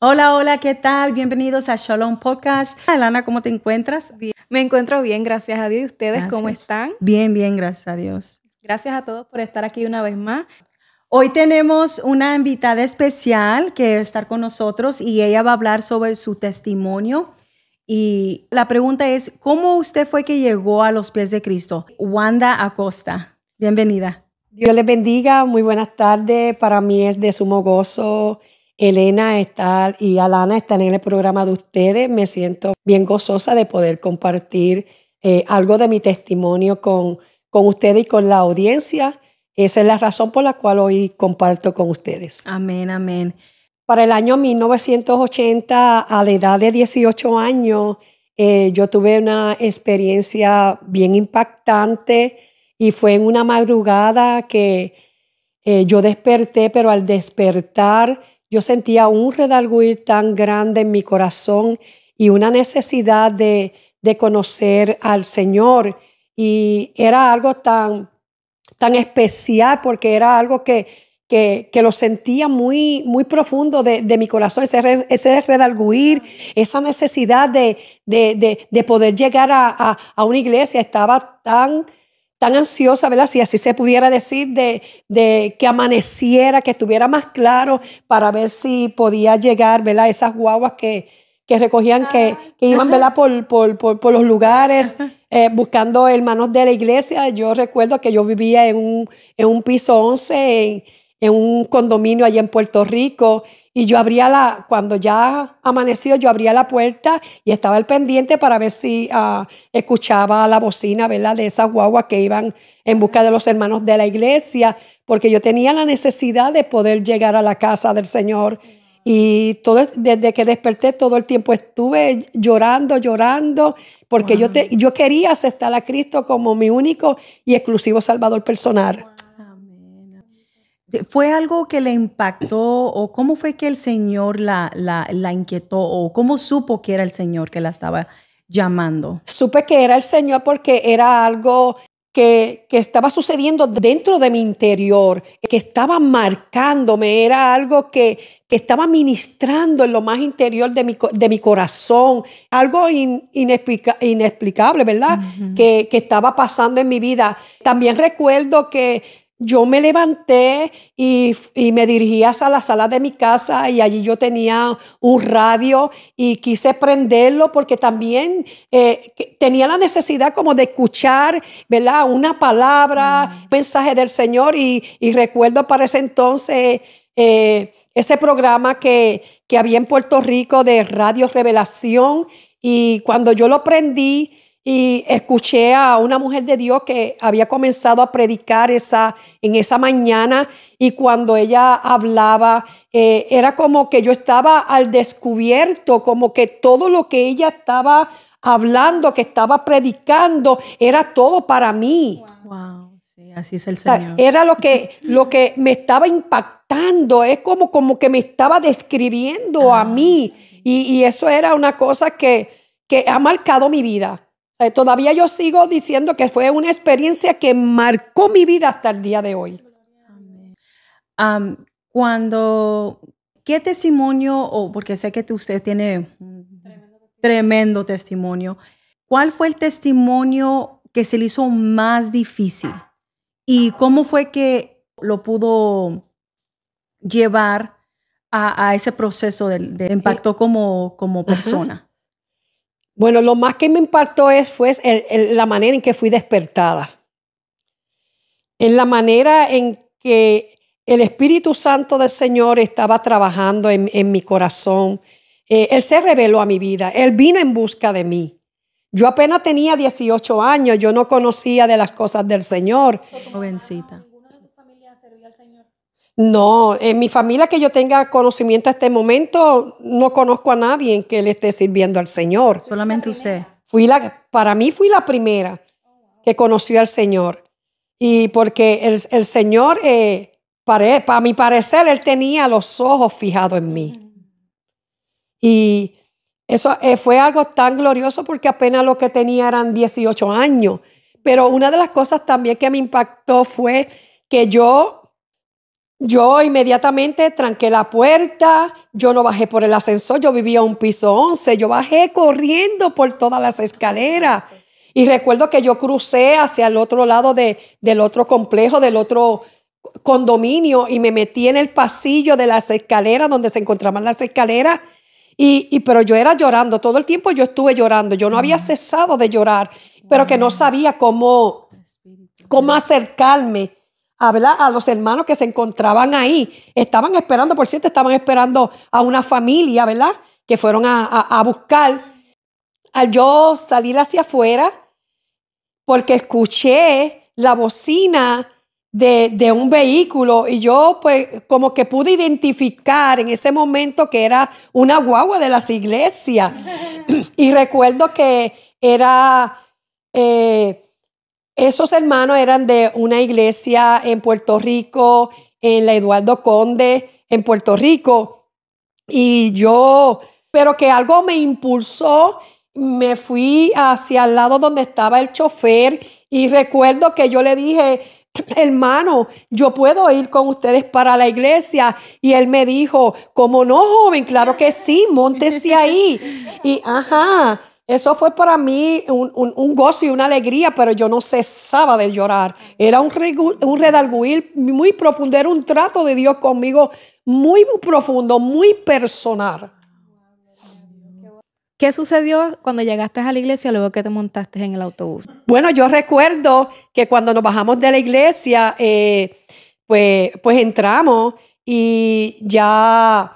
Hola, hola, ¿qué tal? Bienvenidos a Shalom Podcast. Alana, ¿cómo te encuentras? Me encuentro bien, gracias a Dios. ¿Y ustedes cómo Gracias. están? Bien, bien, gracias a Dios. Gracias a todos por estar aquí una vez más. Hoy tenemos una invitada especial que va a estar con nosotros y ella va a hablar sobre su testimonio. Y la pregunta es, ¿cómo usted fue que llegó a los pies de Cristo? Wanda Acosta, bienvenida. Dios les bendiga, muy buenas tardes. Para mí es de sumo gozo, Elena y Alana estar en el programa de ustedes. Me siento bien gozosa de poder compartir algo de mi testimonio con ustedes y con la audiencia. Esa es la razón por la cual hoy comparto con ustedes. Amén, amén. Para el año 1980, a la edad de 18 años, yo tuve una experiencia bien impactante y fue en una madrugada que yo desperté, pero al despertar yo sentía un redarguir tan grande en mi corazón y una necesidad de conocer al Señor. Y era algo tan especial porque era algo que lo sentía muy, muy profundo de mi corazón, ese redarguir, esa necesidad de poder llegar a una iglesia. Estaba tan ansiosa, ¿verdad? Si así se pudiera decir, de que amaneciera, que estuviera más claro para ver si podía llegar, ¿verdad? Esas guaguas que recogían, que iban, ¿verdad? Por los lugares buscando hermanos de la iglesia. Yo recuerdo que yo vivía en un piso 11 en un condominio allá en Puerto Rico, y yo cuando ya amaneció, yo abría la puerta y estaba al pendiente para ver si escuchaba la bocina, ¿verdad? De esas guaguas que iban en busca de los hermanos de la iglesia, porque yo tenía la necesidad de poder llegar a la casa del Señor. Y desde que desperté, todo el tiempo estuve llorando, porque yo quería aceptar a Cristo como mi único y exclusivo Salvador personal. Amén. ¿Fue algo que le impactó o cómo fue que el Señor la inquietó o cómo supo que era el Señor que la estaba llamando? Supe que era el Señor porque era algo que estaba sucediendo dentro de mi interior, que estaba marcándome, era algo que estaba ministrando en lo más interior de mi corazón, algo inexplicable, ¿verdad? Que estaba pasando en mi vida. También recuerdo que yo me levanté y me dirigí a la sala de mi casa, y allí yo tenía un radio y quise prenderlo porque también tenía la necesidad como de escuchar, ¿verdad? Una palabra, un mensaje del Señor, y recuerdo para ese entonces ese programa que había en Puerto Rico de Radio Revelación, y cuando yo lo prendí y escuché a una mujer de Dios que había comenzado a predicar en esa mañana, y cuando ella hablaba, era como que yo estaba al descubierto, como que todo lo que ella estaba hablando, que estaba predicando, era todo para mí. Wow, sí, así es el O sea, Señor. era lo que me estaba impactando, es como que me estaba describiendo a mí, Sí. y eso era una cosa que ha marcado mi vida. Todavía yo sigo diciendo que fue una experiencia que marcó mi vida hasta el día de hoy. Amén. Cuando, ¿qué testimonio, o porque sé que usted tiene un tremendo testimonio, cuál fue el testimonio que se le hizo más difícil y cómo fue que lo pudo llevar a ese proceso de impacto como persona? Bueno, lo más que me impactó fue la manera en que fui despertada, en la manera en que el Espíritu Santo del Señor estaba trabajando en mi corazón. Él se reveló a mi vida, Él vino en busca de mí. Yo apenas tenía 18 años, yo no conocía de las cosas del Señor. Jovencita. No, en mi familia que yo tenga conocimiento hasta este momento, no conozco a nadie en que le esté sirviendo al Señor. Solamente usted. Para mí fui la primera que conoció al Señor. Y porque el Señor, para mi parecer, Él tenía los ojos fijados en mí. Y eso fue algo tan glorioso porque apenas lo que tenía eran 18 años. Pero una de las cosas también que me impactó fue que yo Yo inmediatamente tranqué la puerta, yo no bajé por el ascensor, yo vivía un piso 11, yo bajé corriendo por todas las escaleras. Y recuerdo que yo crucé hacia el otro lado del otro complejo, del otro condominio, y me metí en el pasillo de las escaleras, donde se encontraban las escaleras, pero yo era llorando, todo el tiempo yo estuve llorando, yo no había cesado de llorar, pero que no sabía cómo acercarme a los hermanos que se encontraban ahí. Estaban esperando, por cierto, estaban esperando a una familia, ¿verdad? Que fueron a buscar. Al yo salir hacia afuera, porque escuché la bocina de un vehículo y yo pues como que pude identificar en ese momento que era una guagua de las iglesias. Y recuerdo que esos hermanos eran de una iglesia en Puerto Rico, en la Eduardo Conde, en Puerto Rico. Pero que algo me impulsó, me fui hacia el lado donde estaba el chofer y recuerdo que yo le dije, hermano, yo puedo ir con ustedes para la iglesia. Y él me dijo, ¿cómo no, joven? Claro que sí, móntese ahí. Y eso fue para mí un gozo y una alegría, pero yo no cesaba de llorar. Era un redarguir muy profundo, era un trato de Dios conmigo muy, muy profundo, muy personal. ¿Qué sucedió cuando llegaste a la iglesia luego que te montaste en el autobús? Bueno, yo recuerdo que cuando nos bajamos de la iglesia, pues entramos y ya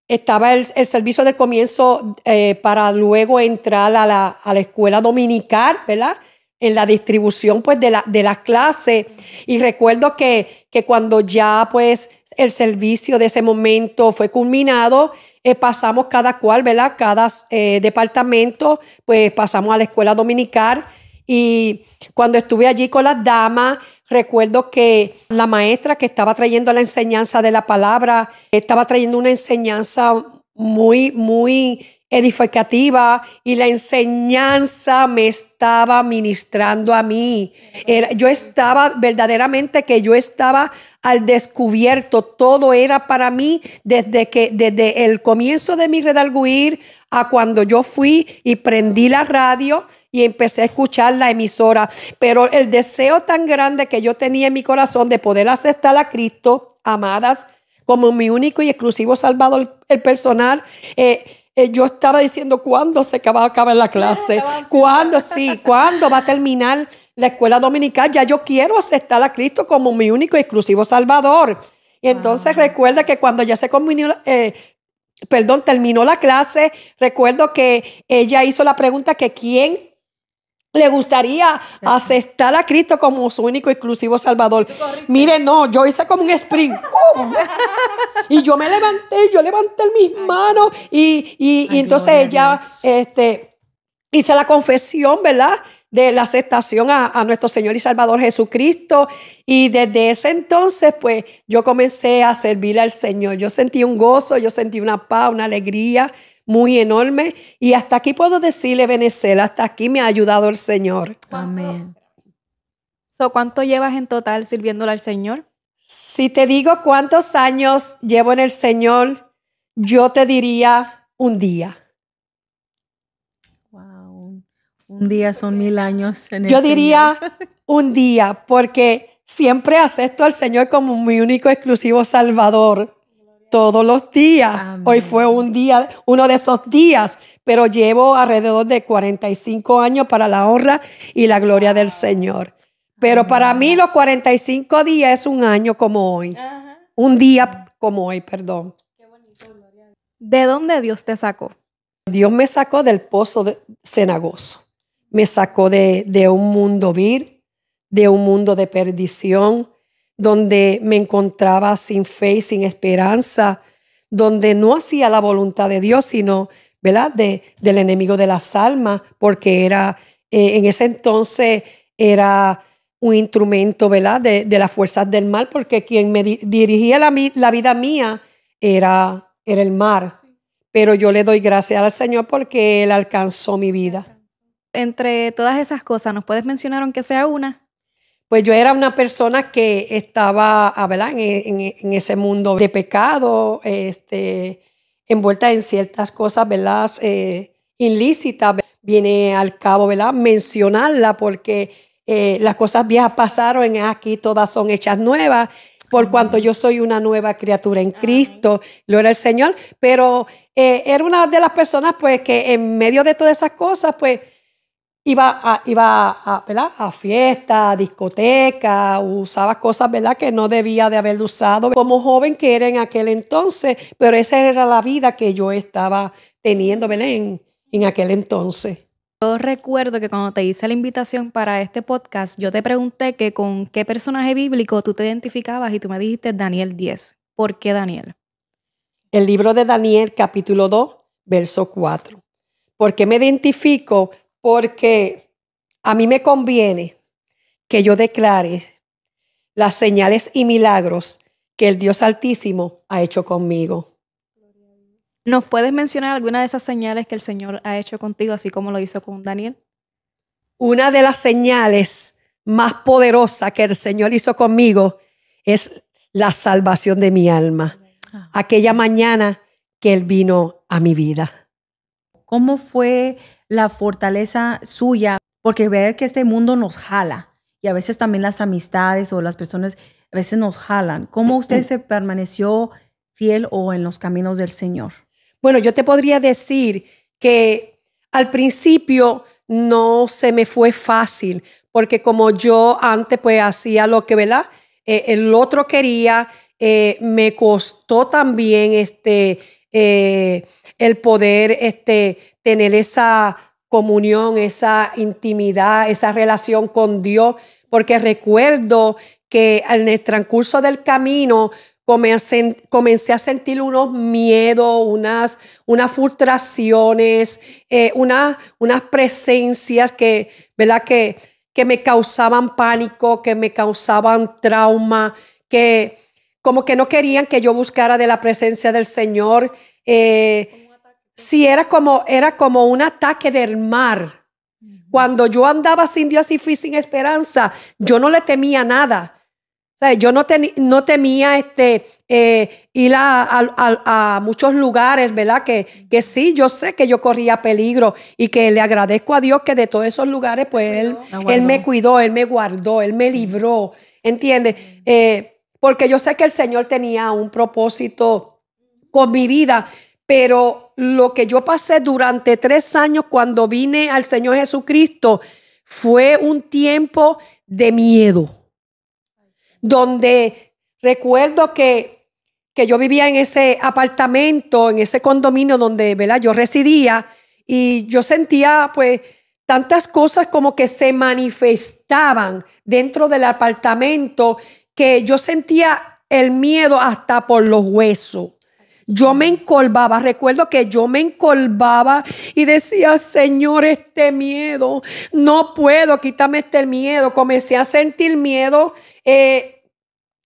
estaba el servicio de comienzo para luego entrar a la escuela dominical, ¿verdad? En la distribución pues de las clases. Y recuerdo que cuando ya pues el servicio de ese momento fue culminado, pasamos cada cual, ¿verdad? Cada departamento, pues pasamos a la escuela dominical. Y cuando estuve allí con las damas, recuerdo que la maestra que estaba trayendo la enseñanza de la palabra, estaba trayendo una enseñanza muy, muy edificativa y la enseñanza me estaba ministrando a mí. Yo estaba verdaderamente al descubierto. Todo era para mí desde el comienzo de mi redarguir a cuando yo fui y prendí la radio y empecé a escuchar la emisora. Pero el deseo tan grande que yo tenía en mi corazón de poder aceptar a Cristo, amadas, como mi único y exclusivo Salvador, el personal, yo estaba diciendo, ¿cuándo se va a acabar la clase? ¿Cuándo va a terminar la escuela dominical? Ya yo quiero aceptar a Cristo como mi único y exclusivo Salvador. Y entonces recuerda que cuando ya terminó la clase, recuerdo que ella hizo la pregunta que quién le gustaría aceptar a Cristo como su único y exclusivo Salvador. Mire, no, yo hice como un sprint. Y yo me levanté, levanté mis manos y entonces ella hice la confesión, ¿verdad? De la aceptación a nuestro Señor y Salvador Jesucristo. Y desde ese entonces, pues, yo comencé a servir al Señor. Yo sentí un gozo, yo sentí una paz, una alegría muy enorme. Y hasta aquí puedo decirle, Benecer, hasta aquí me ha ayudado el Señor. Amén. ¿Cuánto llevas en total sirviéndole al Señor? Si te digo cuántos años llevo en el Señor, yo te diría un día. Wow. Un día son 1000 años en el Yo diría Señor. un día, porque siempre acepto al Señor como mi único exclusivo Salvador. Todos los días. Amén. Hoy fue uno de esos días, pero llevo alrededor de 45 años para la honra y la gloria del Señor. Pero para mí los 45 días es un año como hoy. Un día como hoy, perdón. ¿De dónde Dios te sacó? Dios me sacó del pozo cenagoso. Me sacó de un mundo vil, de un mundo de perdición, donde me encontraba sin fe y sin esperanza, donde no hacía la voluntad de Dios, sino, ¿verdad?, del enemigo de las almas, porque en ese entonces era un instrumento, ¿verdad?, de las fuerzas del mal, porque quien me dirigía la vida mía era el mar. Pero yo le doy gracias al Señor porque Él alcanzó mi vida. Entre todas esas cosas, ¿nos puedes mencionar aunque sea una? pues yo era una persona que estaba, ¿verdad? En ese mundo de pecado, envuelta en ciertas cosas, ¿verdad? Ilícitas. Viene al cabo, ¿verdad? Mencionarla porque las cosas viejas pasaron, aquí todas son hechas nuevas, por cuanto yo soy una nueva criatura en Cristo, gloria al Señor. Pero era una de las personas pues que en medio de todas esas cosas pues ¿verdad? A fiestas, a discotecas, usaba cosas, ¿verdad? Que no debía de haber usado como joven que era en aquel entonces, pero esa era la vida que yo estaba teniendo, ¿verdad? En aquel entonces. Yo recuerdo que cuando te hice la invitación para este podcast, yo te pregunté que con qué personaje bíblico tú te identificabas y tú me dijiste Daniel 10. ¿Por qué Daniel? El libro de Daniel, capítulo 2, verso 4. ¿Por qué me identifico? Porque a mí me conviene que yo declare las señales y milagros que el Dios Altísimo ha hecho conmigo. ¿Nos puedes mencionar alguna de esas señales que el Señor ha hecho contigo, así como lo hizo con Daniel? Una de las señales más poderosas que el Señor hizo conmigo es la salvación de mi alma. Aquella mañana que Él vino a mi vida. ¿Cómo fue la fortaleza suya? Porque ve que este mundo nos jala y a veces también las amistades o las personas a veces nos jalan. ¿Cómo usted se permaneció fiel o en los caminos del Señor? Bueno, yo te podría decir que al principio no se me fue fácil, porque como yo antes pues hacía lo que, ¿verdad? El otro quería, me costó también el poder tener esa comunión, esa intimidad, esa relación con Dios, porque recuerdo que en el transcurso del camino comencé a sentir unos miedos, unas frustraciones, unas presencias que, ¿verdad? Que me causaban pánico, que me causaban trauma, que como que no querían que yo buscara de la presencia del Señor. Sí, era como un ataque del mar. Cuando yo andaba sin Dios y fui sin esperanza, yo no le temía nada. O sea, yo no temía ir a muchos lugares, ¿verdad? Que sí, yo sé que yo corría peligro y que le agradezco a Dios que de todos esos lugares, pues Él me cuidó, Él me guardó, Él me libró, ¿entiendes? Porque yo sé que el Señor tenía un propósito con mi vida, pero lo que yo pasé durante 3 años cuando vine al Señor Jesucristo fue un tiempo de miedo, donde recuerdo que yo vivía en ese apartamento, en ese condominio donde, ¿verdad? Yo residía, y yo sentía pues tantas cosas como que se manifestaban dentro del apartamento que yo sentía el miedo hasta por los huesos. Yo me encorvaba, recuerdo que yo me encorvaba y decía, Señor, este miedo, no puedo, quítame este miedo. Comencé a sentir miedo,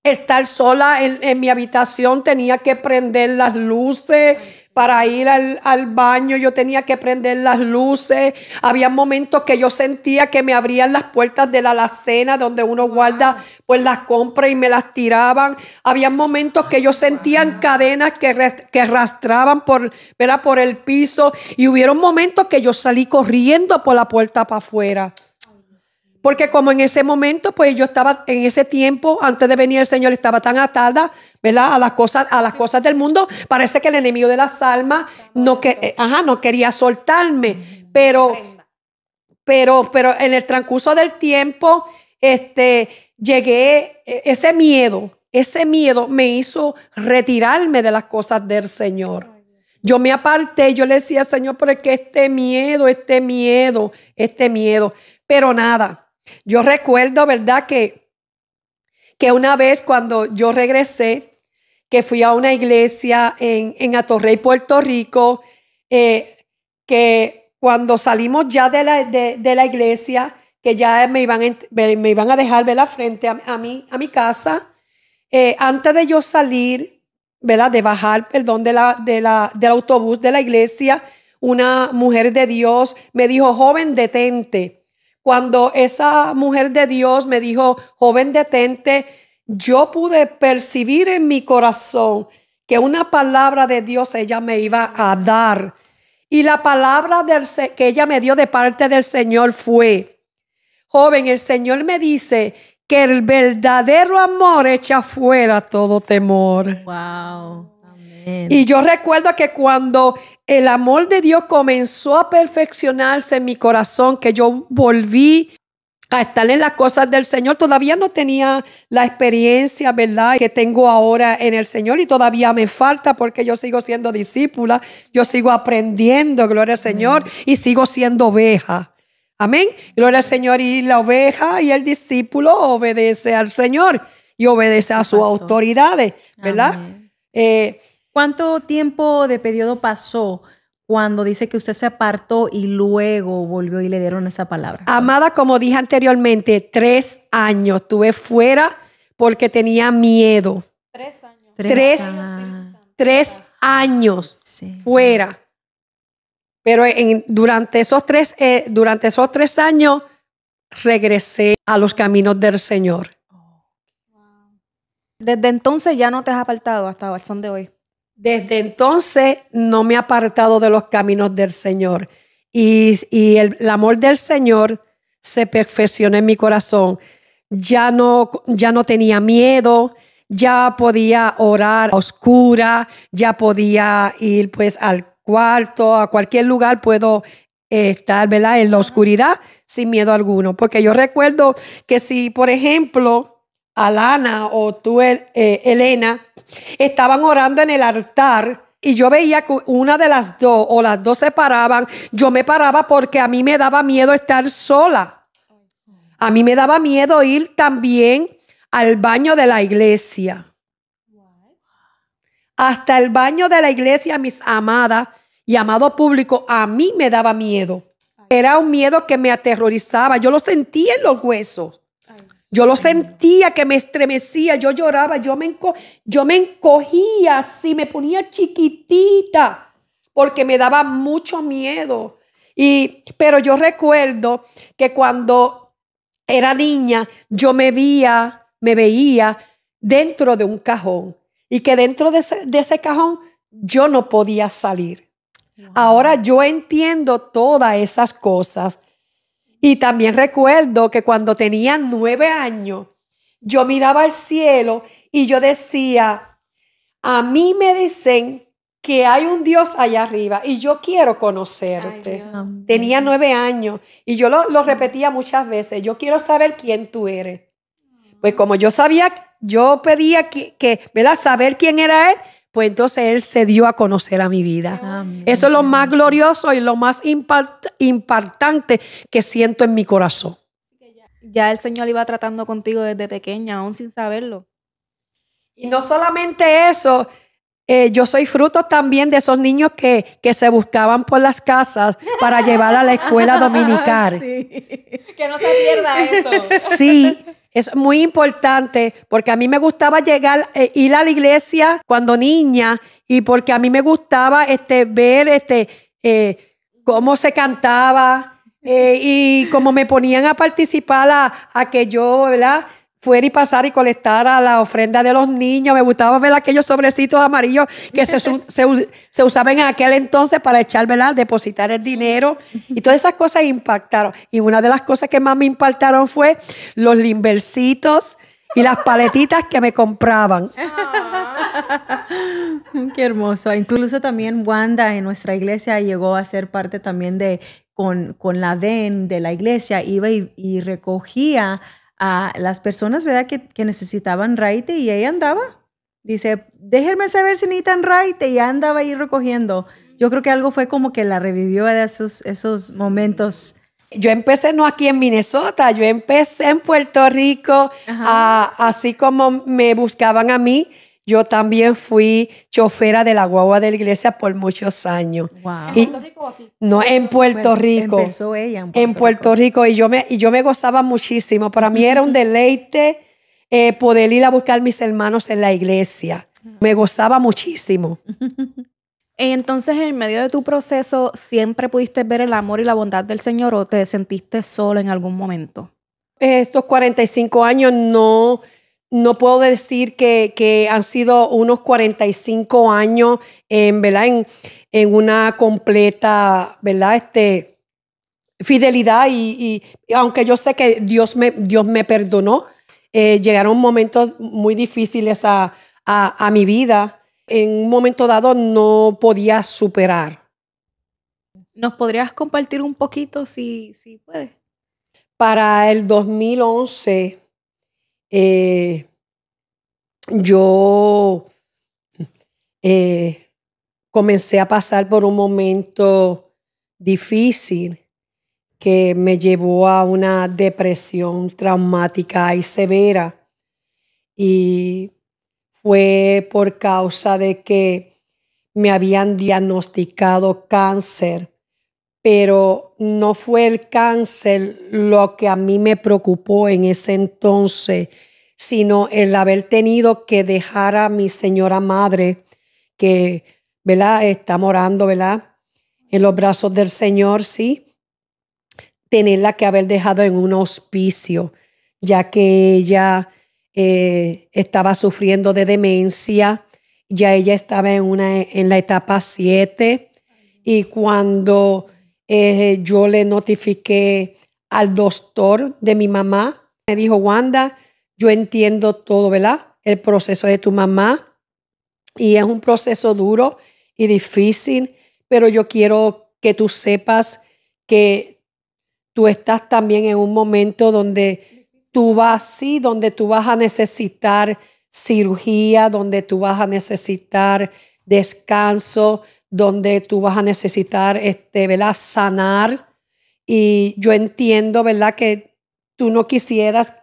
estar sola en mi habitación, tenía que prender las luces. Para ir al baño yo tenía que prender las luces. Había momentos que yo sentía que me abrían las puertas de la alacena donde uno guarda pues las compras y me las tiraban. Había momentos que yo sentía cadenas que arrastraban ¿verdad? Por el piso. Y hubieron momentos que yo salí corriendo por la puerta para afuera. Porque como en ese momento, pues yo estaba en ese tiempo, antes de venir el Señor, estaba tan atada, ¿verdad? A las cosas del mundo. Parece que el enemigo de las almas no quería soltarme. Pero en el transcurso del tiempo, llegué, ese miedo me hizo retirarme de las cosas del Señor. Yo me aparté, yo le decía, Señor, pero es que este miedo. Pero nada. Yo recuerdo, ¿verdad? Que una vez cuando yo regresé, que fui a una iglesia en Atorrey, Puerto Rico, que cuando salimos ya de la iglesia, que ya me iban a dejar, ¿verdad? Frente a mi casa, antes de yo salir, ¿verdad? De bajar, perdón, del autobús de la iglesia, una mujer de Dios me dijo, joven, detente. cuando esa mujer de Dios me dijo, joven, detente, yo pude percibir en mi corazón que una palabra de Dios ella me iba a dar. Y la palabra que ella me dio de parte del Señor fue, joven, el Señor me dice que el verdadero amor echa fuera todo temor. Wow. Amén. Y yo recuerdo que cuando el amor de Dios comenzó a perfeccionarse en mi corazón, que yo volví a estar en las cosas del Señor, todavía no tenía la experiencia, ¿verdad?, que tengo ahora en el Señor, y todavía me falta porque yo sigo siendo discípula, yo sigo aprendiendo, gloria al Señor, y sigo siendo oveja. Amén. Gloria al Señor. Y la oveja y el discípulo obedece al Señor y obedece a sus autoridades, ¿verdad? ¿Cuánto tiempo de periodo pasó cuando dice que usted se apartó y luego volvió y le dieron esa palabra? Amada, como dije anteriormente, 3 años estuve fuera porque tenía miedo. 3 años. 3 años Sí. fuera. Pero durante esos 3 años regresé a los caminos del Señor. Desde entonces ya no te has apartado hasta el son de hoy. Desde entonces no me he apartado de los caminos del Señor. Y el amor del Señor se perfeccionó en mi corazón. Ya no tenía miedo, ya podía orar a oscura, ya podía ir pues al cuarto, a cualquier lugar puedo estar, ¿verdad?, en la oscuridad sin miedo alguno. Porque yo recuerdo que si, por ejemplo, Alana o tú, Elena, estaban orando en el altar y yo veía que una de las dos o las dos se paraban, yo me paraba porque a mí me daba miedo estar sola. A mí me daba miedo ir también al baño de la iglesia. Hasta el baño de la iglesia, mis amadas y amado público, a mí me daba miedo. Era un miedo que me aterrorizaba. Yo lo sentía en los huesos. Yo lo sentía que me estremecía. Yo lloraba. Yo me encogía así. Me ponía chiquitita porque me daba mucho miedo. Pero yo recuerdo que cuando era niña, yo me veía dentro de un cajón. Y que dentro de ese cajón yo no podía salir. Wow. Ahora yo entiendo todas esas cosas. Y también recuerdo que cuando tenía 9 años, yo miraba al cielo y yo decía, a mí me dicen que hay un Dios allá arriba y yo quiero conocerte. Tenía 9 años y yo lo repetía muchas veces, yo quiero saber quién tú eres. Pues como yo pedía ¿verdad?, saber quién era Él, pues entonces Él se dio a conocer a mi vida. Amén. Eso es lo más glorioso y lo más impactante que siento en mi corazón. Ya el Señor iba tratando contigo desde pequeña, aún sin saberlo. Y no solamente eso, yo soy fruto también de esos niños que se buscaban por las casas para llevar a la escuela dominical. Sí. Que no se pierda eso. Sí. Es muy importante porque a mí me gustaba ir a la iglesia cuando niña y porque a mí me gustaba ver cómo se cantaba y cómo me ponían a participar a que yo, ¿verdad?, fuera y pasar y colectara la ofrenda de los niños. Me gustaba ver aquellos sobrecitos amarillos que se usaban en aquel entonces para echar, ¿verdad?, depositar el dinero. Y todas esas cosas impactaron. Y una de las cosas que más me impactaron fue los limbercitos y las paletitas que me compraban. Qué hermoso. Incluso también Wanda en nuestra iglesia llegó a ser parte también con la VEN de la iglesia. Iba y recogía a las personas, ¿verdad?, que necesitaban raite y ella andaba. Dice, déjenme saber si necesitan raite, y andaba ahí recogiendo. Yo creo que algo fue como que la revivió de esos momentos. Yo empecé no aquí en Minnesota, yo empecé en Puerto Rico, así como me buscaban a mí. Yo también fui chofera de la guagua de la iglesia por muchos años. Wow. ¿En Puerto Rico o aquí? No, en Puerto Rico. Empezó ella en Puerto Rico. Y yo me gozaba muchísimo. Para mí era un deleite poder ir a buscar a mis hermanos en la iglesia. Me gozaba muchísimo. Entonces, en medio de tu proceso, ¿siempre pudiste ver el amor y la bondad del Señor o te sentiste sola en algún momento? Estos 45 años no puedo decir que han sido unos 45 años ¿verdad? En una completa, ¿verdad? Fidelidad y aunque yo sé que Dios me perdonó, llegaron momentos muy difíciles a mi vida. En un momento dado no podía superar. ¿Nos podrías compartir un poquito si puedes? Para el 2011, yo comencé a pasar por un momento difícil que me llevó a una depresión traumática y severa. Y fue por causa de que me habían diagnosticado cáncer, pero no fue el cáncer lo que a mí me preocupó en ese entonces, sino el haber tenido que dejar a mi señora madre, que, ¿verdad? Está morando, ¿verdad? En los brazos del Señor, sí. Tenerla que haber dejado en un hospicio, ya que ella estaba sufriendo de demencia. Ya ella estaba en la etapa 7 y cuando yo le notifiqué al doctor de mi mamá, me dijo: Wanda, yo entiendo todo, ¿verdad? El proceso de tu mamá y es un proceso duro y difícil, pero yo quiero que tú sepas que tú estás también en un momento donde tú vas a necesitar cirugía, donde tú vas a necesitar descanso, donde tú vas a necesitar, ¿verdad? Sanar. Y yo entiendo, ¿verdad? Que tú no quisieras,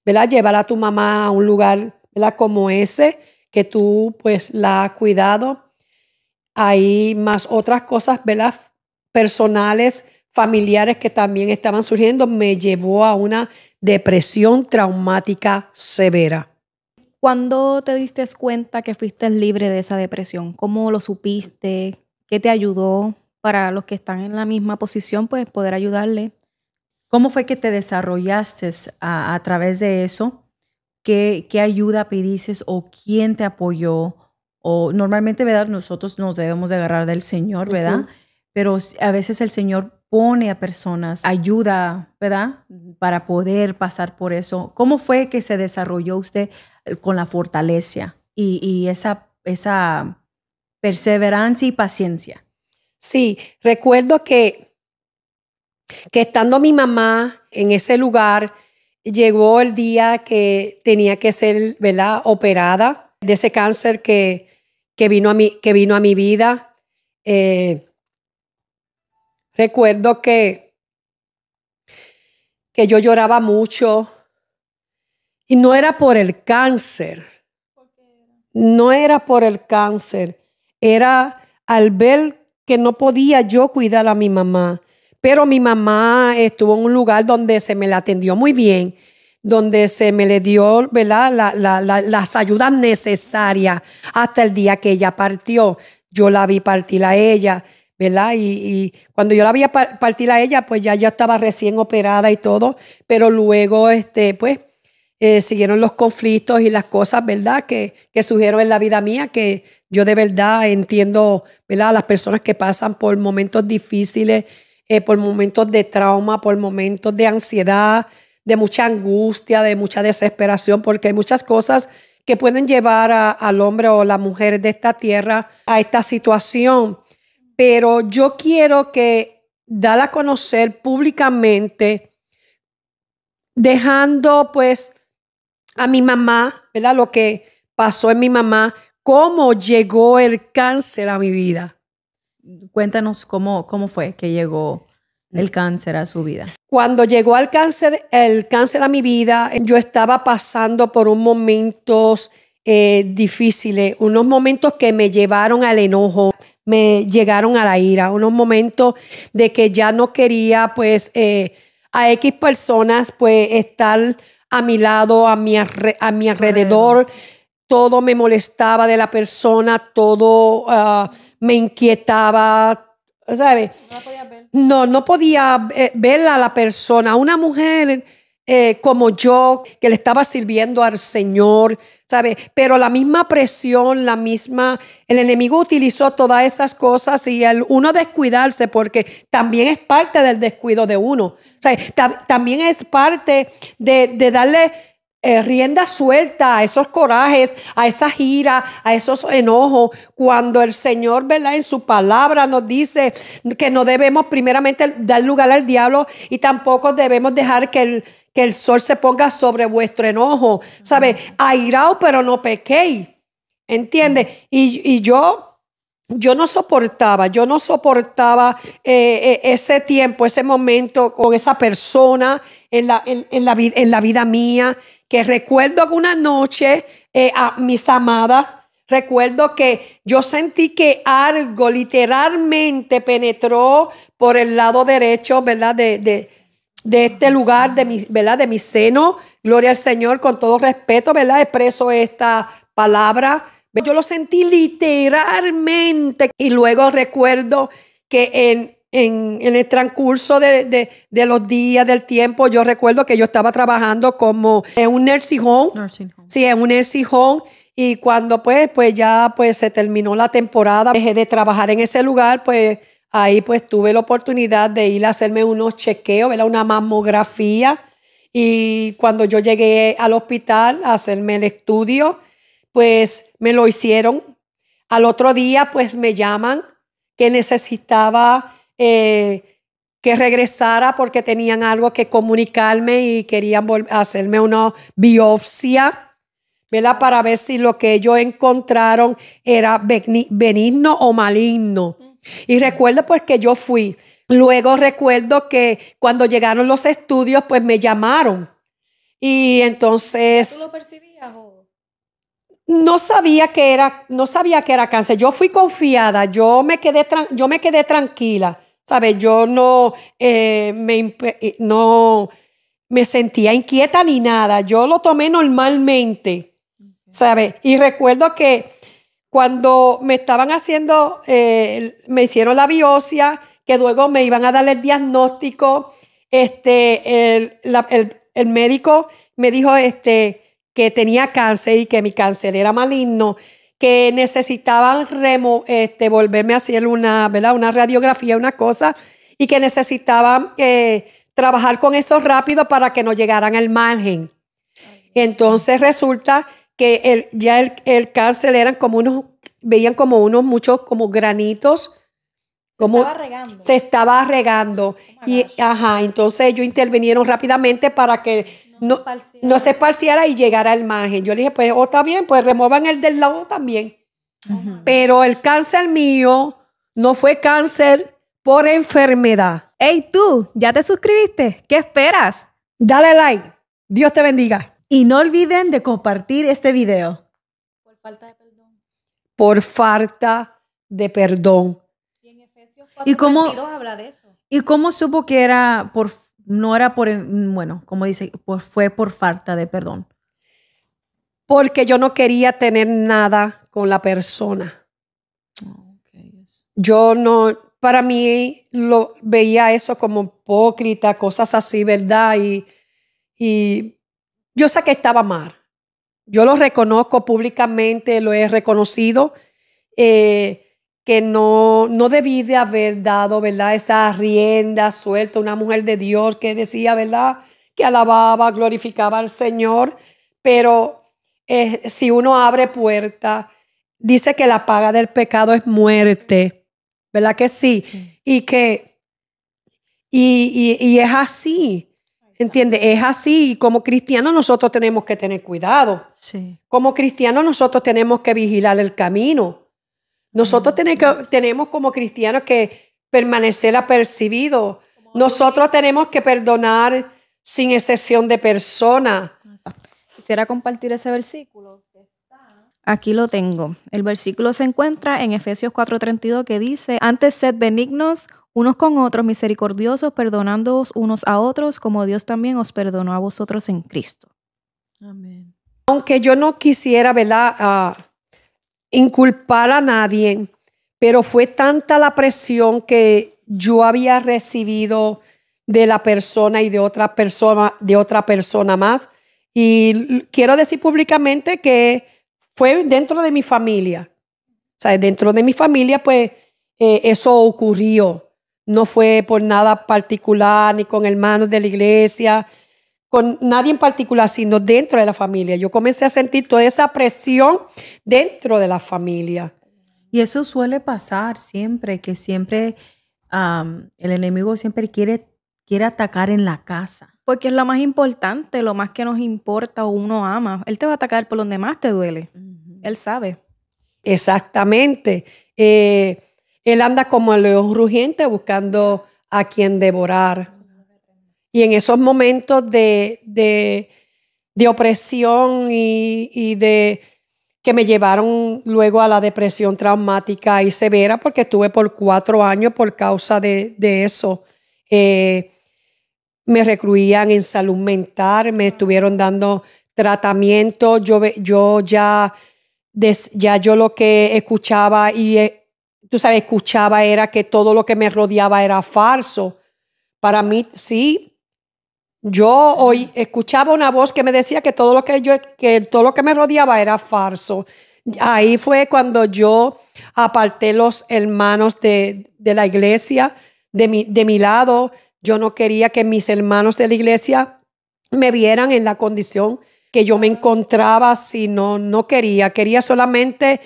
¿verdad? Llevar a tu mamá a un lugar, ¿verdad? Como ese, que tú pues la has cuidado. Hay más otras cosas, ¿verdad? Personales, familiares que también estaban surgiendo, me llevó a una depresión traumática severa. ¿Cuándo te diste cuenta que fuiste libre de esa depresión? ¿Cómo lo supiste? ¿Qué te ayudó para los que están en la misma posición, pues poder ayudarle? ¿Cómo fue que te desarrollaste a través de eso? ¿Qué ayuda pediste o quién te apoyó? O normalmente, ¿verdad? Nosotros nos debemos de agarrar del Señor, ¿verdad? Uh-huh. Pero a veces el Señor pone a personas, ayuda, ¿verdad? Para poder pasar por eso. ¿Cómo fue que se desarrolló usted con la fortaleza y esa perseverancia y paciencia? Sí, recuerdo que estando mi mamá en ese lugar, llegó el día que tenía que ser, ¿verdad?, operada de ese cáncer que vino a mi vida. Recuerdo que yo lloraba mucho y no era por el cáncer. No era por el cáncer. Era al ver que no podía yo cuidar a mi mamá. Pero mi mamá estuvo en un lugar donde se me la atendió muy bien, donde se me le dio, ¿verdad?, las ayudas necesarias hasta el día que ella partió. Yo la vi partir a ella, ¿verdad? Y cuando yo la vi partir a ella, pues ya estaba recién operada y todo, pero luego, pues, siguieron los conflictos y las cosas, ¿verdad?, que surgieron en la vida mía, que yo de verdad entiendo, ¿verdad?, a las personas que pasan por momentos difíciles, por momentos de trauma, por momentos de ansiedad, de mucha angustia, de mucha desesperación, porque hay muchas cosas que pueden llevar al hombre o la mujer de esta tierra a esta situación. Pero yo quiero dar a conocer públicamente, dejando pues a mi mamá, ¿verdad?, lo que pasó en mi mamá, cómo llegó el cáncer a mi vida. Cuéntanos cómo fue que llegó el cáncer a su vida. Cuando llegó el cáncer a mi vida, yo estaba pasando por unos momentos difíciles, unos momentos que me llevaron al enojo, me llegaron a la ira, unos momentos de que ya no quería pues a X personas pues estar a mi lado, a mi alrededor. todo me molestaba de la persona, todo me inquietaba, ¿sabes? No la podías ver. No podía ver a la persona, una mujer como yo, que le estaba sirviendo al Señor, ¿sabe? Pero la misma presión, el enemigo utilizó todas esas cosas y el uno descuidarse, porque también es parte del descuido de uno. O sea, también es parte de darle rienda suelta a esos corajes, a esas iras, a esos enojos, cuando el Señor, ¿verdad?, en su palabra nos dice que no debemos primeramente dar lugar al diablo y tampoco debemos dejar que el sol se ponga sobre vuestro enojo, ¿sabe? Airaos, pero no pequéis, ¿entiendes? Y yo no soportaba ese tiempo, ese momento con esa persona en la vida mía, que recuerdo que una noche, a mis amadas, recuerdo que yo sentí que algo literalmente penetró por el lado derecho, ¿verdad?, de este lugar, ¿verdad?, de mi seno. Gloria al Señor, con todo respeto, ¿verdad?, expreso esta palabra. Yo lo sentí literalmente. Y luego recuerdo que en el transcurso de los días, del tiempo, yo recuerdo que yo estaba trabajando como en un nursing home. Sí, en un nursing home. Y cuando pues ya se terminó la temporada, dejé de trabajar en ese lugar, pues ahí pues tuve la oportunidad de ir a hacerme unos chequeos, ¿verdad?, una mamografía. Y cuando yo llegué al hospital a hacerme el estudio, pues me lo hicieron. Al otro día pues me llaman que necesitaba que regresara porque tenían algo que comunicarme y querían hacerme una biopsia, ¿verdad?, para ver si lo que ellos encontraron era benigno o maligno. Y recuerdo pues que yo fui. Luego recuerdo que cuando llegaron los estudios pues me llamaron. Y entonces... ¿Tú lo percibías o...? No sabía que era cáncer. Yo fui confiada, yo me quedé tranquila, ¿sabes? Yo no me sentía inquieta ni nada. Yo lo tomé normalmente, ¿sabes? Y recuerdo que cuando me estaban haciendo, me hicieron la biopsia, que luego me iban a dar el diagnóstico, el médico me dijo que tenía cáncer y que mi cáncer era maligno, que necesitaban volverme a hacer ¿verdad?, una radiografía, una cosa, y que necesitaban trabajar con eso rápido para que no llegaran al margen. Entonces resulta que el cáncer eran veían como muchos como granitos. Se estaba regando. Y entonces ellos intervinieron rápidamente para que no se esparciera y llegara al margen. Yo le dije, pues, está bien, pues remuevan el del lado también. Pero el cáncer mío no fue cáncer por enfermedad. Hey, tú, ¿ya te suscribiste? ¿Qué esperas? Dale like. Dios te bendiga. Y no olviden de compartir este video. Por falta de perdón. Por falta de perdón. Y en Efesios ¿Y cómo- 4:22 habla de eso. ¿Y cómo supo que no era como dice, fue por falta de perdón? Porque yo no quería tener nada con la persona. Yo no, para mí lo veía eso como hipócrita, cosas así, ¿verdad? Y yo sé que estaba mal. Yo lo reconozco públicamente, lo he reconocido, que no debí de haber dado, ¿verdad?, esa rienda suelta a una mujer de Dios que decía, ¿verdad?, que alababa, glorificaba al Señor, pero si uno abre puerta, dice que la paga del pecado es muerte, ¿verdad que sí? Y es así. ¿Entiendes? Es así. Y como cristianos nosotros tenemos que tener cuidado. Sí. Como cristianos nosotros tenemos que vigilar el camino. Nosotros tenemos como cristianos que permanecer apercibidos. Nosotros tenemos que perdonar sin excepción de persona. Quisiera compartir ese versículo. Aquí lo tengo. El versículo se encuentra en Efesios 4:32 que dice: antes sed benignos unos con otros, misericordiosos, perdonándoos unos a otros, como Dios también os perdonó a vosotros en Cristo. Amén. Aunque yo no quisiera, ¿verdad?, inculpar a nadie, pero fue tanta la presión que yo había recibido de la persona y de otra persona más. Y quiero decir públicamente que fue dentro de mi familia. O sea, dentro de mi familia, pues, eso ocurrió. No fue por nada particular, ni con hermanos de la iglesia, con nadie en particular, sino dentro de la familia. Yo comencé a sentir toda esa presión dentro de la familia. Y eso suele pasar siempre, que siempre el enemigo siempre quiere atacar en la casa. Porque es lo más importante, lo más que nos importa o uno ama. Él te va a atacar por donde más te duele. Él sabe. Exactamente. Él anda como el león rugiente buscando a quien devorar. Y en esos momentos de opresión y de que me llevaron luego a la depresión traumática y severa, porque estuve por 4 años por causa de eso. Me recluían en salud mental, me estuvieron dando tratamiento. Yo ya yo lo que escuchaba escuchaba era que todo lo que me rodeaba era falso. Para mí, sí. Yo hoy escuchaba una voz que me decía que todo lo que me rodeaba era falso. Ahí fue cuando yo aparté los hermanos de la iglesia de mi lado. Yo no quería que mis hermanos de la iglesia me vieran en la condición que yo me encontraba, sino no quería. Quería solamente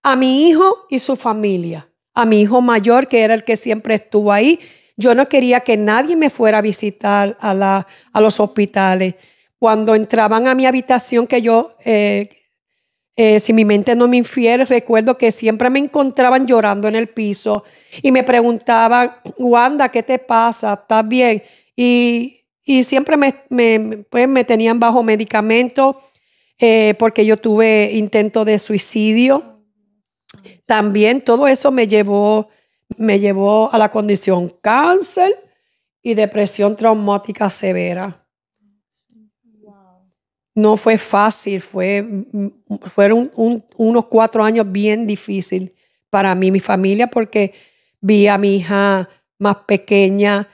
a mi hijo y su familia. A mi hijo mayor, que era el que siempre estuvo ahí. Yo no quería que nadie me fuera a visitar a los hospitales. Cuando entraban a mi habitación, que yo, si mi mente no me infiere, recuerdo que siempre me encontraban llorando en el piso y me preguntaban, Wanda, ¿qué te pasa? ¿Estás bien? Y siempre me tenían bajo medicamento porque yo tuve intento de suicidio. También todo eso me llevó a la condición cáncer y depresión traumática severa. No fue fácil, fueron unos 4 años bien difíciles para mí, mi familia, porque vi a mi hija más pequeña,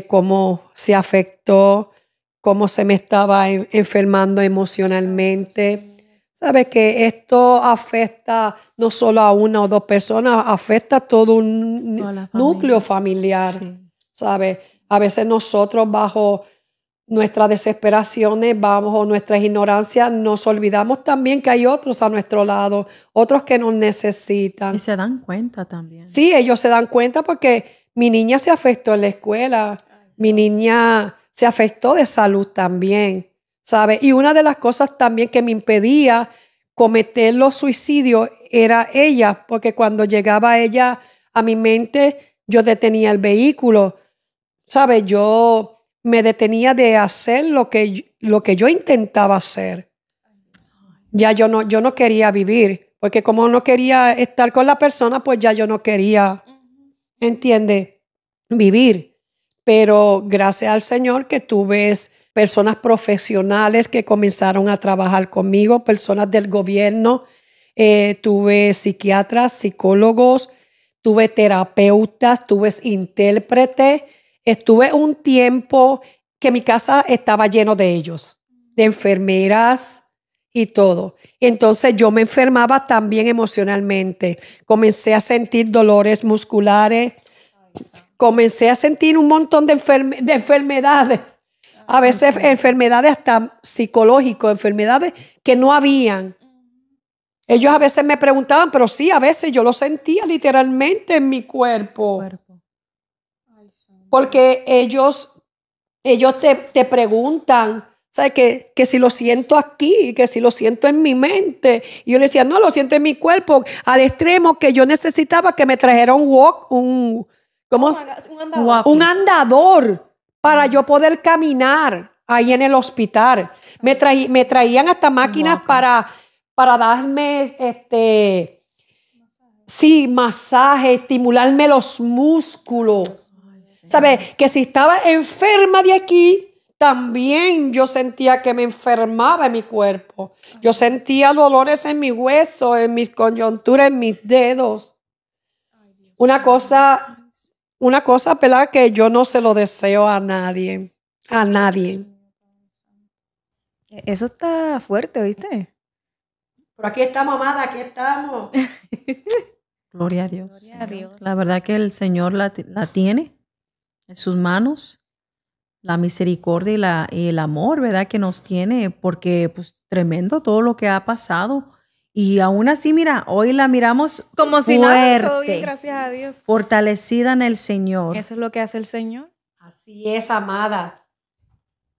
cómo se afectó, cómo se me estaba enfermando emocionalmente. Sabes que esto afecta no solo a 1 o 2 personas, afecta a todo un núcleo familiar. Sí. ¿Sabes? A veces nosotros bajo nuestras desesperaciones, bajo nuestras ignorancias, nos olvidamos también que hay otros a nuestro lado, otros que nos necesitan. Y se dan cuenta también. Sí, ellos se dan cuenta porque mi niña se afectó en la escuela, mi niña se afectó de salud también. ¿Sabe? Y una de las cosas también que me impedía cometer los suicidios era ella, porque cuando llegaba ella a mi mente, yo detenía el vehículo. ¿Sabe? Yo me detenía de hacer lo que yo intentaba hacer. Ya yo no quería vivir, porque como no quería estar con la persona, pues ya yo no quería, ¿entiende? Vivir. Pero gracias al Señor que tuve personas profesionales que comenzaron a trabajar conmigo, personas del gobierno, tuve psiquiatras, psicólogos, tuve terapeutas, tuve intérpretes. Estuve un tiempo que mi casa estaba lleno de ellos, de enfermeras y todo. Entonces yo me enfermaba también emocionalmente. Comencé a sentir dolores musculares, comencé a sentir un montón de enfermedades. A veces enfermedades hasta psicológicas, enfermedades que no habían. Ellos a veces me preguntaban, pero sí, a veces yo lo sentía literalmente en mi cuerpo. Porque ellos te preguntan, ¿sabes? Que si lo siento aquí, que si lo siento en mi mente. Y yo le decía, no, lo siento en mi cuerpo, al extremo que yo necesitaba que me trajera un andador para yo poder caminar ahí en el hospital. Me traían hasta máquinas para darme masaje, estimularme los músculos. ¿Sabes? Que si estaba enferma de aquí, también yo sentía que me enfermaba en mi cuerpo. Yo sentía dolores en mi hueso, en mis coyunturas, en mis dedos. Una cosa, ¿verdad? Que yo no se lo deseo a nadie. A nadie. Eso está fuerte, ¿viste? Pero aquí estamos, amada, aquí estamos. Gloria a Dios. Gloria a Dios. La verdad que el Señor la tiene en sus manos. La misericordia y el amor, ¿verdad? Que nos tiene, porque pues tremendo todo lo que ha pasado. Y aún así, mira, hoy la miramos Como si nada, todo bien, gracias a Dios. Fortalecida en el Señor. Eso es lo que hace el Señor. Así es, amada.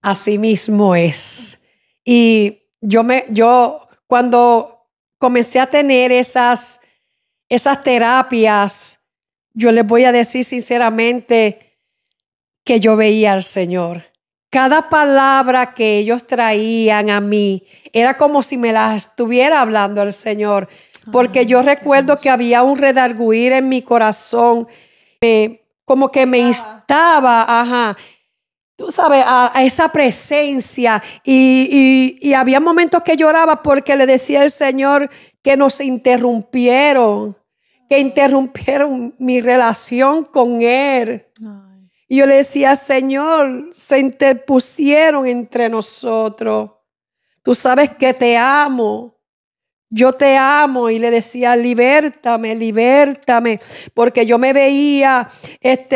Así mismo es. Y yo cuando comencé a tener esas terapias, yo les voy a decir sinceramente que yo veía al Señor. Cada palabra que ellos traían a mí era como si me las estuviera hablando el Señor. Porque yo recuerdo que había un redarguir en mi corazón, como que me instaba, tú sabes, a esa presencia. Y había momentos que lloraba porque le decía al Señor que nos interrumpieron, mi relación con Él. Y yo le decía, Señor, se interpusieron entre nosotros. Tú sabes que te amo. Yo te amo. Y le decía, libértame, libértame. Porque yo me veía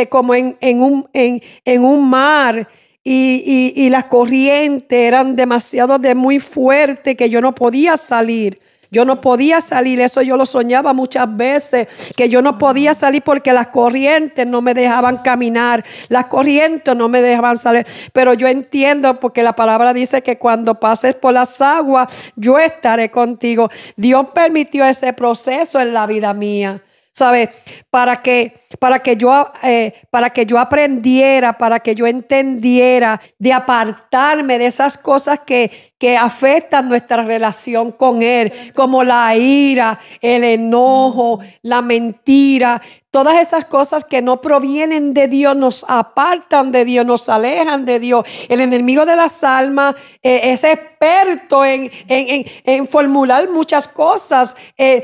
como en un mar. Y las corrientes eran demasiado muy fuertes que yo no podía salir. Yo no podía salir, eso yo lo soñaba muchas veces, que yo no podía salir porque las corrientes no me dejaban caminar, las corrientes no me dejaban salir. Pero yo entiendo porque la palabra dice que cuando pases por las aguas, yo estaré contigo. Dios permitió ese proceso en la vida mía. ¿Sabes? Para que yo aprendiera, para que yo entendiera de apartarme de esas cosas que afectan nuestra relación con Él, como la ira, el enojo, la mentira. Todas esas cosas que no provienen de Dios nos apartan de Dios, nos alejan de Dios. El enemigo de las almas es experto en formular muchas cosas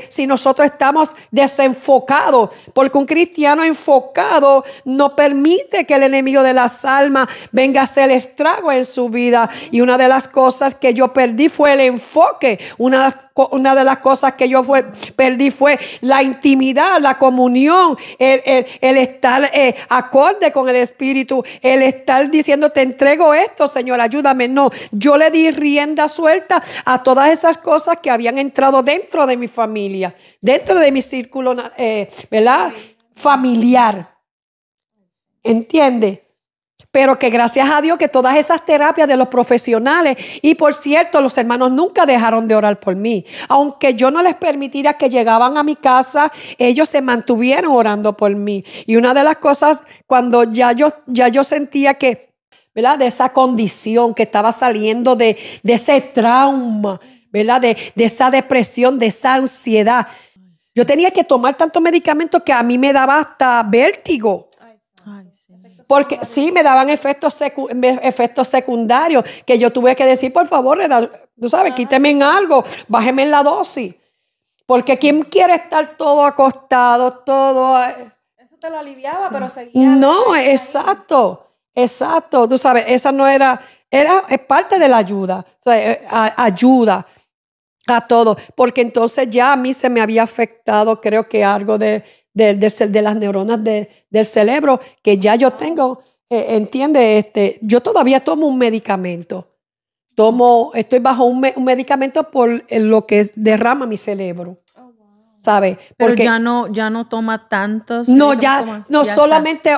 si nosotros estamos desenfocados. Porque un cristiano enfocado no permite que el enemigo de las almas venga a hacer estrago en su vida. Y una de las cosas que yo perdí fue el enfoque. Una de las cosas que yo perdí fue la intimidad, la comunión. El estar acorde con el Espíritu, el estar diciendo, te entrego esto, Señor, ayúdame. No, yo le di rienda suelta a todas esas cosas que habían entrado dentro de mi familia, dentro de mi círculo, ¿verdad? Familiar. ¿Entiende? Pero que gracias a Dios que todas esas terapias de los profesionales, y por cierto, los hermanos nunca dejaron de orar por mí. Aunque yo no les permitiera que llegaban a mi casa, ellos se mantuvieron orando por mí. Y una de las cosas, cuando ya yo sentía que, ¿verdad? De esa condición que estaba saliendo de ese trauma, ¿verdad? De esa depresión, de esa ansiedad. Yo tenía que tomar tantos medicamentos que a mí me daba hasta vértigo. Porque sí, me daban efectos secundarios que yo tuve que decir, por favor, tú sabes, quíteme en algo, bájeme en la dosis. Porque ¿quién quiere estar todo acostado, todo? Eso te lo aliviaba, pero seguía. No, exacto. Tú sabes, esa no es parte de la ayuda. O sea, ayuda a todo. Porque entonces ya a mí se me había afectado, creo que algo de las neuronas del cerebro que ya yo tengo, entiende, yo todavía tomo un medicamento, estoy bajo un medicamento por lo que derrama mi cerebro, ¿sabe? Pero ya no toma tantos. No, solamente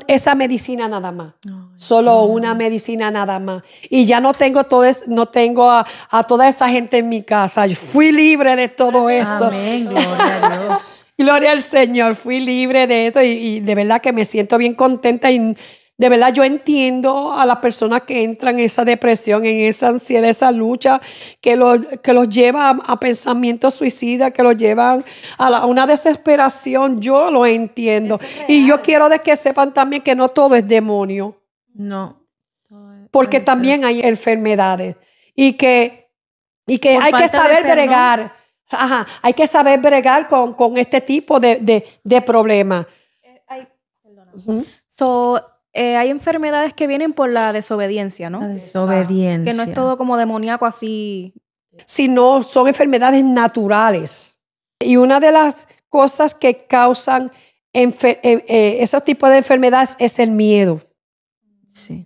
esa medicina nada más. Solo una medicina nada más. Y ya no tengo a toda esa gente en mi casa. Yo fui libre de todo eso. Amén, gloria a Dios. Gloria al Señor, fui libre de eso y de verdad que me siento bien contenta y de verdad yo entiendo a las personas que entran en esa depresión, en esa ansiedad, esa lucha que los lleva a pensamientos suicidas, que los llevan a una desesperación. Yo lo entiendo. Y yo quiero de que sepan también que no todo es demonio. No. porque también hay enfermedades y que hay que saber bregar. Hay que saber bregar con este tipo de problemas. Hay enfermedades que vienen por la desobediencia, ¿no? La desobediencia. Que no es todo como demoníaco así. Sino son enfermedades naturales. Y una de las cosas que causan esos tipos de enfermedades es el miedo. Sí.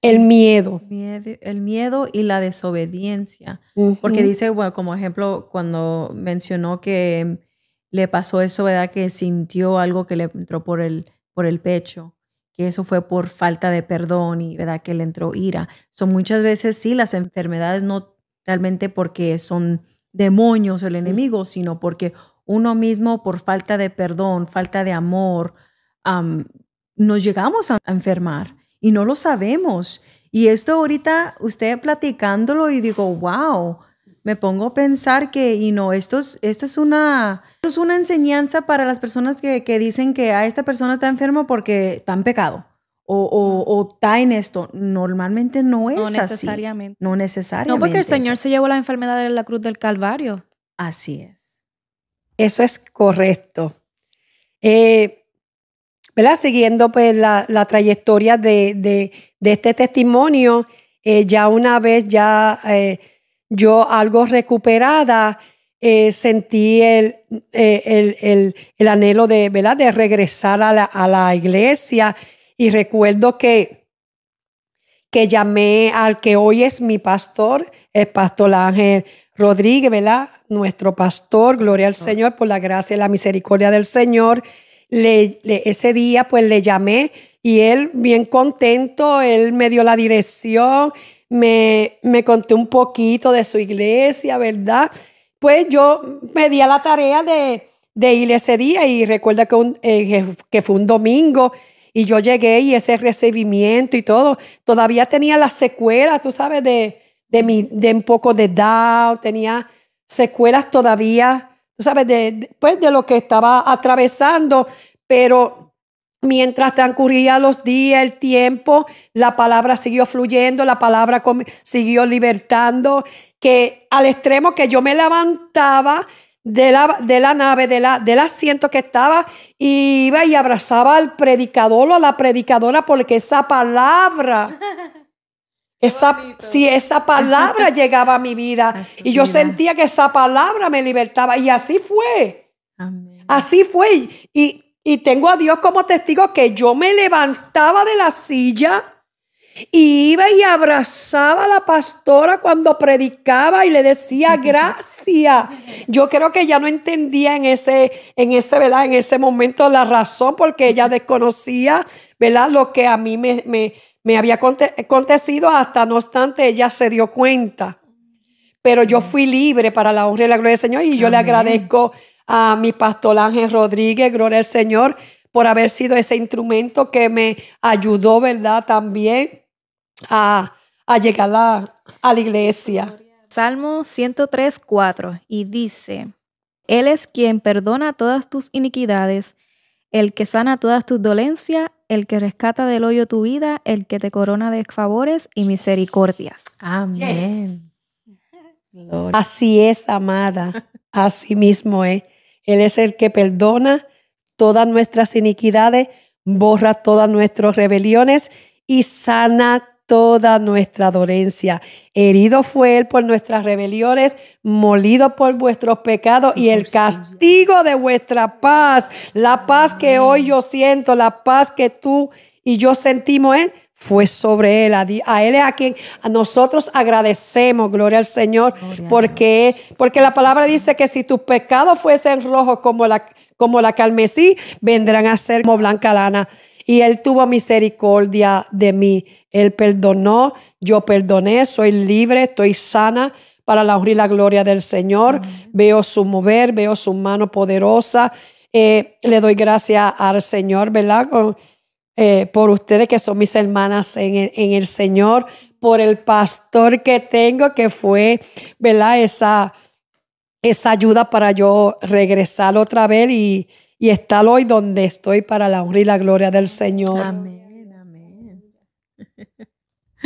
El miedo. El miedo y la desobediencia. Porque dice, bueno, como ejemplo, cuando mencionó que le pasó eso, ¿verdad? Que sintió algo que le entró por el pecho, que eso fue por falta de perdón y, ¿verdad? Que le entró ira. Son muchas veces, sí, las enfermedades no realmente porque son demonios o el enemigo, sino porque uno mismo por falta de perdón, falta de amor, nos llegamos a enfermar. Y no lo sabemos. Y esto ahorita, usted platicándolo y digo, wow, me pongo a pensar que, esta es una enseñanza para las personas que dicen que esta persona está enferma porque está en pecado o está en esto. Normalmente no es necesariamente. así. No necesariamente. No, porque el Señor se llevó la enfermedad en la cruz del Calvario. Así es. Eso es correcto. ¿Verdad? Siguiendo pues la trayectoria de este testimonio, ya una vez yo algo recuperada, sentí el anhelo ¿verdad? De regresar a la iglesia, y recuerdo que llamé al que hoy es mi pastor, el pastor Ángel Rodríguez, ¿verdad? Nuestro pastor, gloria al Señor, por la gracia y la misericordia del Señor. Ese día pues le llamé y él bien contento, él me dio la dirección, me conté un poquito de su iglesia, ¿verdad? Pues yo me di a la tarea de ir ese día, y recuerda que fue un domingo y yo llegué, y ese recibimiento y todo, todavía tenía las secuelas, tú sabes, de un poco de Down, tenía secuelas todavía, tú sabes, de lo que estaba atravesando, pero mientras transcurría los días, el tiempo, la palabra siguió fluyendo, la palabra siguió libertando, que al extremo que yo me levantaba de la nave, del asiento que estaba, y iba y abrazaba al predicador o a la predicadora, porque esa palabra... esa palabra llegaba a mi vida y yo sentía que esa palabra me libertaba, y así fue. Amén. Así fue. Y tengo a Dios como testigo que yo me levantaba de la silla y iba y abrazaba a la pastora cuando predicaba y le decía gracias. Yo creo que ella no entendía en ese ¿verdad? En ese momento la razón, porque ella desconocía, ¿verdad? Lo que a mí me había acontecido, hasta no obstante ella se dio cuenta. Pero yo fui libre para la honra y la gloria del Señor, y yo Amén. Le agradezco a mi pastor Ángel Rodríguez, gloria al Señor, por haber sido ese instrumento que me ayudó, ¿verdad? También a llegar a la iglesia. Salmo 103:4, y dice: Él es quien perdona todas tus iniquidades, el que sana todas tus dolencias, el que rescata del hoyo tu vida, el que te corona de favores y misericordias. Amén. Yes. Así es, amada. Así mismo es. Él es el que perdona todas nuestras iniquidades, borra todas nuestras rebeliones y sana toda nuestra dolencia. Herido fue Él por nuestras rebeliones, molido por vuestros pecados, y el castigo de vuestra paz, la paz que hoy yo siento, la paz que tú y yo sentimos en, fue sobre Él. A Él es a quien a nosotros agradecemos, gloria al Señor, porque la palabra dice que si tus pecados fuesen rojos como la carmesí, vendrán a ser como blanca lana. Y Él tuvo misericordia de mí. Él perdonó, yo perdoné, soy libre, estoy sana para la honra y la gloria del Señor. Veo su mover, veo su mano poderosa. Le doy gracias al Señor, ¿verdad? Por ustedes que son mis hermanas en el Señor, por el pastor que tengo, que fue, ¿verdad? Esa ayuda para yo regresar otra vez y estar hoy donde estoy para la honra y la gloria del Señor. Amén, amén.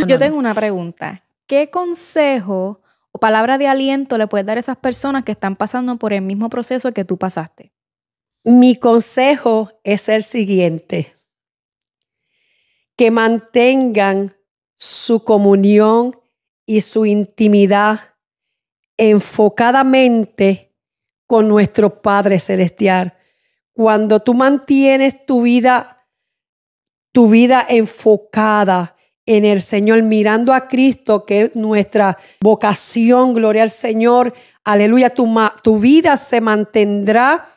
Yo tengo una pregunta. ¿Qué consejo o palabra de aliento le puedes dar a esas personas que están pasando por el mismo proceso que tú pasaste? Mi consejo es el siguiente: que mantengan su comunión y su intimidad enfocadamente con nuestro Padre Celestial. Cuando tú mantienes tu vida enfocada en el Señor, mirando a Cristo, que es nuestra vocación, gloria al Señor, aleluya, tu vida se mantendrá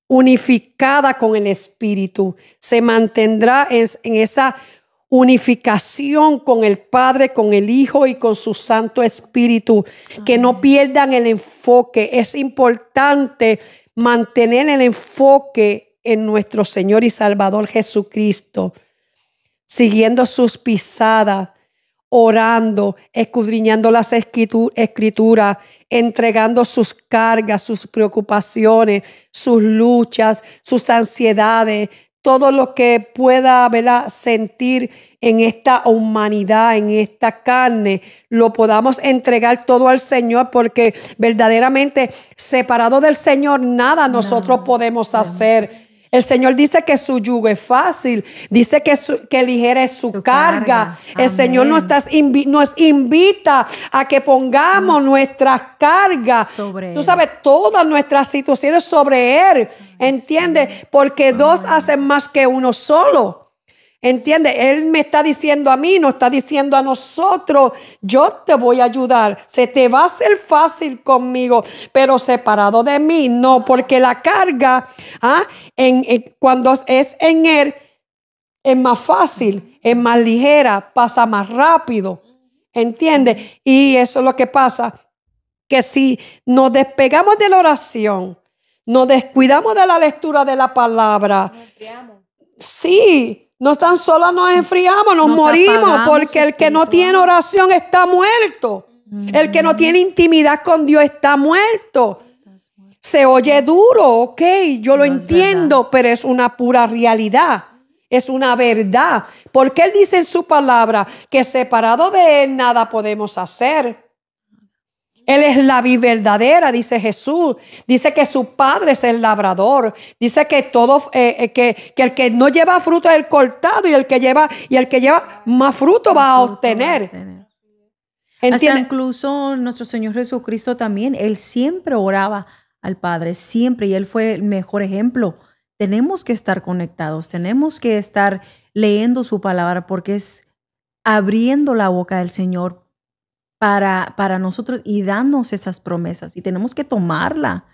unificada con el Espíritu, se mantendrá en esa unificación con el Padre, con el Hijo y con su Santo Espíritu. Amén. Que no pierdan el enfoque. Es importante mantener el enfoque en nuestro Señor y Salvador Jesucristo, siguiendo sus pisadas, orando, escudriñando las escrituras, entregando sus cargas, sus preocupaciones, sus luchas, sus ansiedades, todo lo que pueda, ¿verdad?, sentir en esta humanidad, en esta carne, lo podamos entregar todo al Señor, porque verdaderamente separado del Señor nada nosotros podemos hacer. El Señor dice que su yugo es fácil, dice que ligera es su carga. El Amén. Señor nos invita a que pongamos nuestras cargas, tú sabes, todas nuestras situaciones sobre Él, ¿entiendes? Porque dos hacen más que uno solo. ¿Entiende? Él me está diciendo a mí, nos está diciendo a nosotros: yo te voy a ayudar, se te va a hacer fácil conmigo, pero separado de mí no, porque la carga cuando es en Él es más fácil, es más ligera, pasa más rápido, ¿entiende? Y eso es lo que pasa, que si nos despegamos de la oración, nos descuidamos de la lectura de la palabra, sí, no tan solo nos enfriamos, nos morimos, porque el que no tiene oración está muerto. El que no tiene intimidad con Dios está muerto. Se oye duro, ok, yo lo entiendo, pero es una pura realidad. Es una verdad. Porque Él dice en su palabra que separado de Él nada podemos hacer. Él es la vid verdadera, dice Jesús. Dice que su padre es el labrador. Dice que que el que no lleva fruto es el cortado, y el que lleva más fruto va a obtener. Hasta incluso nuestro Señor Jesucristo también, Él siempre oraba al Padre, siempre, y Él fue el mejor ejemplo. Tenemos que estar conectados, tenemos que estar leyendo su palabra, porque es abriendo la boca del Señor para nosotros y darnos esas promesas, y tenemos que tomarla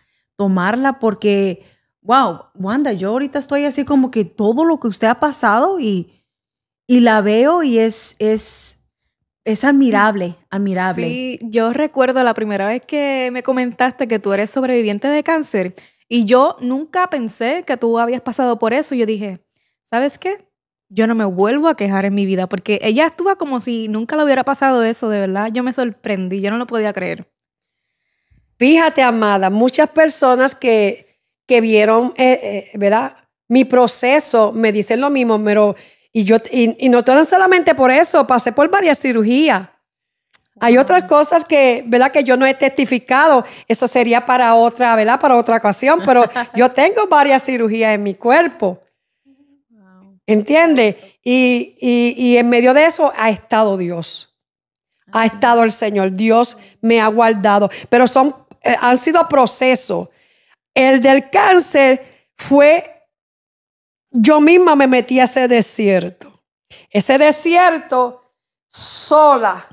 porque, wow, Wanda, yo ahorita estoy así como que todo lo que usted ha pasado y la veo, y es admirable. Sí, yo recuerdo la primera vez que me comentaste que tú eres sobreviviente de cáncer, y yo nunca pensé que tú habías pasado por eso. Yo dije, ¿sabes qué? Yo no me vuelvo a quejar en mi vida, porque ella estuvo como si nunca le hubiera pasado eso, de verdad. Yo me sorprendí, yo no lo podía creer. Fíjate, amada, muchas personas que vieron, ¿verdad?, mi proceso, me dicen lo mismo, pero y no tan solamente por eso, pasé por varias cirugías. Wow. Hay otras cosas que, ¿verdad?, que yo no he testificado. Eso sería para otra, ¿verdad?, para otra ocasión, pero yo tengo varias cirugías en mi cuerpo. ¿Entiendes? Y en medio de eso ha estado Dios. Ha estado el Señor. Dios me ha guardado. Pero han sido procesos. El del cáncer fue, yo misma me metí a ese desierto. Ese desierto sola.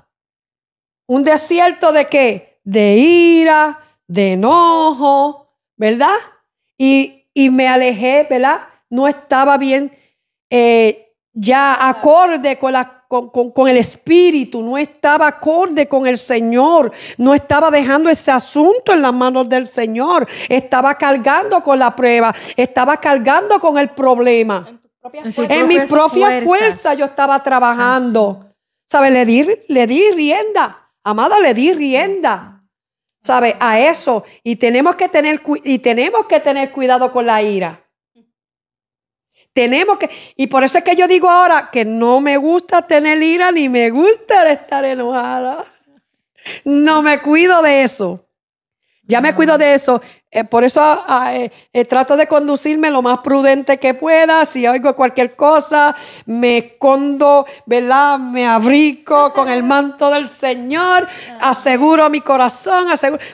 Un desierto ¿de qué? De ira, de enojo, ¿verdad? Y me alejé, ¿verdad? No estaba bien ya acorde con el Espíritu, no estaba acorde con el Señor, no estaba dejando ese asunto en las manos del Señor, estaba cargando con la prueba, estaba cargando con el problema. En mi propia fuerza yo estaba trabajando. ¿Sabes? Le di rienda, amada, le di rienda, ¿sabes? A eso. Y tenemos que tener cuidado con la ira. Tenemos que, y por eso es que yo digo ahora que no me gusta tener ira ni me gusta estar enojada. No me cuido de eso. Ya me cuido de eso. Por eso trato de conducirme lo más prudente que pueda. Si oigo cualquier cosa, me escondo, ¿verdad? Me abrigo con el manto del Señor. Aseguro mi corazón,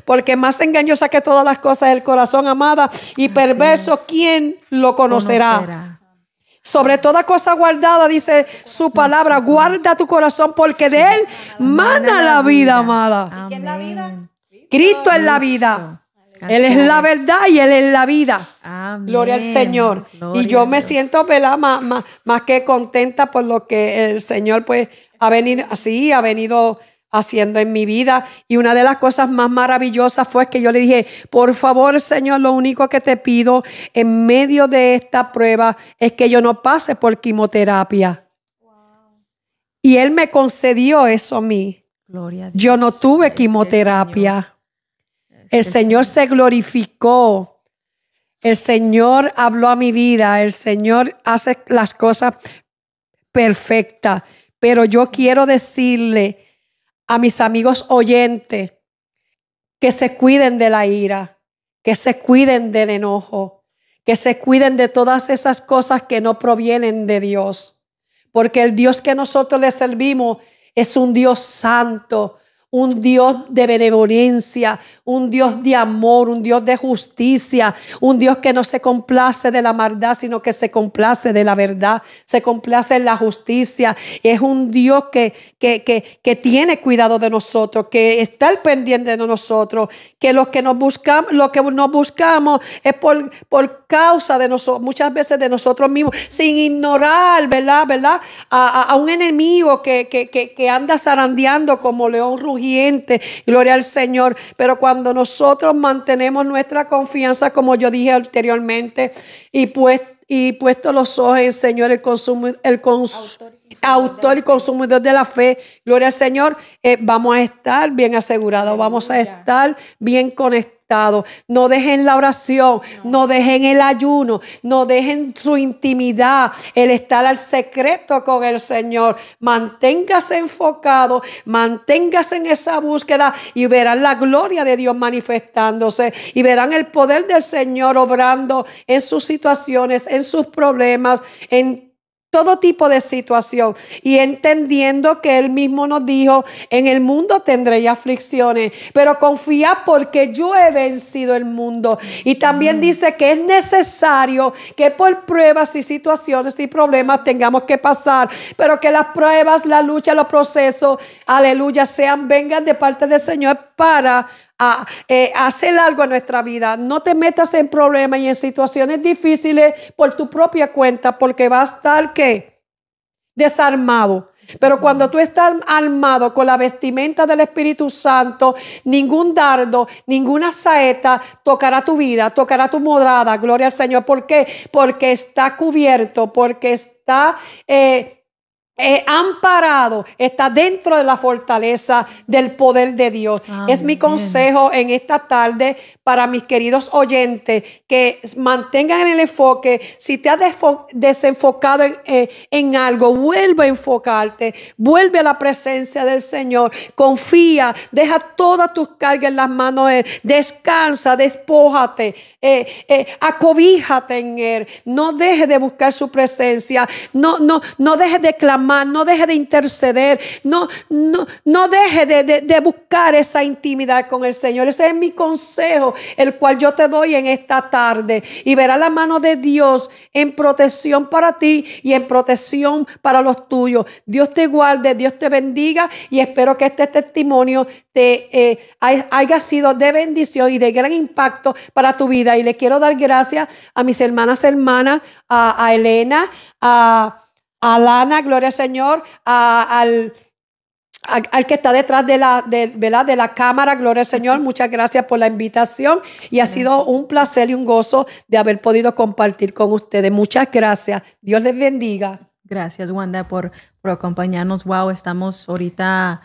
porque más engañosa que todas las cosas es el corazón, amada. Y perverso, ¿quién lo conocerá? Sobre toda cosa guardada, dice su palabra, guarda tu corazón porque de él mana la vida, amada. ¿Y quién es la vida? Cristo es la vida. Él es la verdad y Él es la vida. Amén. Gloria al Señor. Gloria y yo a me Dios. siento, ¿verdad? Más que contenta por lo que el Señor pues ha venido haciendo en mi vida. Y una de las cosas más maravillosas fue que yo le dije, por favor, Señor, lo único que te pido en medio de esta prueba es que yo no pase por quimioterapia. Wow. Y Él me concedió eso a mí. Gloria a Dios. Yo no tuve quimioterapia. El Señor se glorificó. El Señor habló a mi vida. El Señor hace las cosas perfectas. Pero yo quiero decirle a mis amigos oyentes que se cuiden de la ira, que se cuiden del enojo, que se cuiden de todas esas cosas que no provienen de Dios. Porque el Dios que nosotros le servimos es un Dios santo, un Dios de benevolencia, un Dios de amor, un Dios de justicia, un Dios que no se complace de la maldad, sino que se complace de la verdad, se complace en la justicia. Es un Dios que tiene cuidado de nosotros, que está al pendiente de nosotros, que lo que nos buscamos es por causa de nosotros, muchas veces de nosotros mismos, sin ignorar, ¿verdad? A un enemigo que anda zarandeando como león rugiente. Gloria al Señor. Pero cuando nosotros mantenemos nuestra confianza, como yo dije anteriormente, y puesto los ojos en el Señor, autor y consumidor de la fe, gloria al Señor, vamos a estar bien asegurados, vamos a estar bien conectados. No dejen la oración, no dejen el ayuno, no dejen su intimidad, el estar al secreto con el Señor. Manténgase enfocado, manténgase en esa búsqueda y verán la gloria de Dios manifestándose y verán el poder del Señor obrando en sus situaciones, en sus problemas, en todo tipo de situación, y entendiendo que Él mismo nos dijo, en el mundo tendréis aflicciones, pero confía porque yo he vencido el mundo. Y también dice que es necesario que por pruebas y situaciones y problemas tengamos que pasar, pero que las pruebas, la lucha, los procesos, aleluya, vengan de parte del Señor para hacer algo en nuestra vida. No te metas en problemas y en situaciones difíciles por tu propia cuenta, porque va a estar ¿qué? Desarmado. Pero cuando tú estás armado con la vestimenta del Espíritu Santo, ningún dardo, ninguna saeta tocará tu vida, tocará tu morada. Gloria al Señor. ¿Por qué? Porque está cubierto, porque está amparado, está dentro de la fortaleza del poder de Dios. Amén. Es mi consejo en esta tarde para mis queridos oyentes, que mantengan el enfoque. Si te has desenfocado en algo, vuelve a enfocarte, vuelve a la presencia del Señor, confía, deja todas tus cargas en las manos de Él, descansa, despójate, acobíjate en Él, no dejes de buscar su presencia, no dejes de clamar, no deje de interceder, no deje de buscar esa intimidad con el Señor. Ese es mi consejo, el cual yo te doy en esta tarde, y verás la mano de Dios en protección para ti y en protección para los tuyos. Dios te guarde, Dios te bendiga, y espero que este testimonio te haya sido de bendición y de gran impacto para tu vida. Y le quiero dar gracias a mis hermanas, a Elena, a Lana, gloria al Señor, al que está detrás de la cámara, gloria al Señor. Muchas gracias por la invitación, y ha sido un placer y un gozo de haber podido compartir con ustedes. Muchas gracias. Dios les bendiga. Gracias, Wanda, por acompañarnos. Wow, estamos ahorita,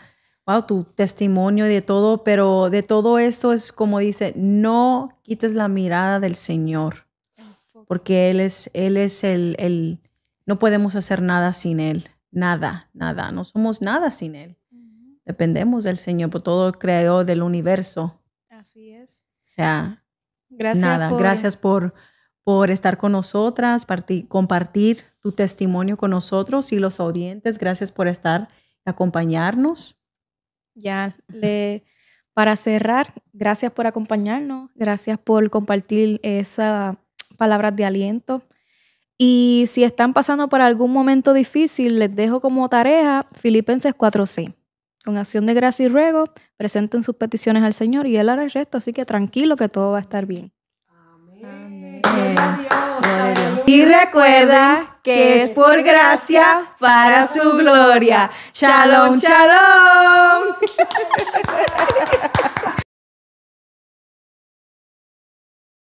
tu testimonio de todo, pero de todo esto es como dice, no quites la mirada del Señor. porque Él es el, no podemos hacer nada sin Él, nada, no somos nada sin Él. Dependemos del Señor, por todo el creador del universo. Así es. O sea, gracias por estar con nosotras, compartir tu testimonio con nosotros y los audientes. Gracias por estar y acompañarnos. Para cerrar, gracias por acompañarnos, gracias por compartir esas palabras de aliento. Y si están pasando por algún momento difícil, les dejo como tarea Filipenses 4:6. Con acción de gracia y ruego, presenten sus peticiones al Señor y Él hará el resto. Así que tranquilo que todo va a estar bien. Amén. Y recuerda que es por gracia para su gloria. Shalom, shalom.